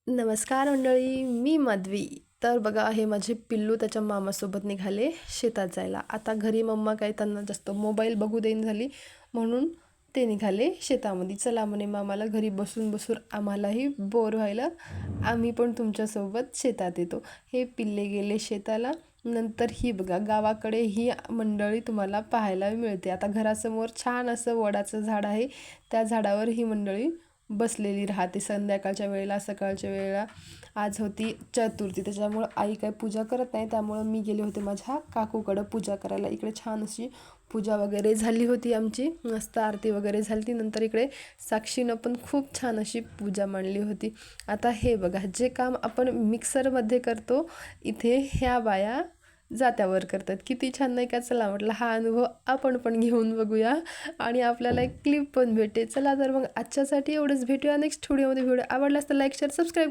नमस्कार मंडळी, मी माधवी. तर बघा हे माझे पिल्लू त्याच्या मामासोबत निघाले शेतात जायला. आता घरी मम्मा काही त्यांना जास्त मोबाईल बघू देईन झाली म्हणून ते निघाले शेतामध्ये. चला म्हणे मामाला घरी बसून बसून आम्हालाही बोर व्हायला, आम्ही पण तुमच्यासोबत शेतात येतो. हे पिल्ले गेले शेताला. नंतर ही बघा गावाकडे ही मंडळी तुम्हाला पाहायला मिळते. आता घरासमोर छान असं वडाचं झाड आहे, त्या झाडावर ही मंडळी बसलेली राहते संध्याकाळच्या वेळेला सकाळच्या वेळेला. आज होती चतुर्थी त्याच्यामुळं आई काही पूजा करत नाही, त्यामुळं मी गेले होते माझ्या काकूकडं पूजा करायला. इकडे छान अशी पूजा वगैरे झाली होती आमची, मस्त आरती वगैरे झाली ती. नंतर इकडे साक्षीनं पण खूप छान अशी पूजा मांडली होती. आता हे बघा जे काम आपण मिक्सरमध्ये करतो इथे ह्या बाया जात्यावर करतात. किती छान नाही का? चला म्हटलं हा अनुभव आपण पण घेऊन बघूया आणि आपल्याला एक क्लिप पण भेटेल. चला तर मग आजच्यासाठी एवढंच, भेटूया नेक्स्ट व्हिडिओमध्ये. व्हिडिओ आवडलास तर लाईक शेअर सबस्क्राईब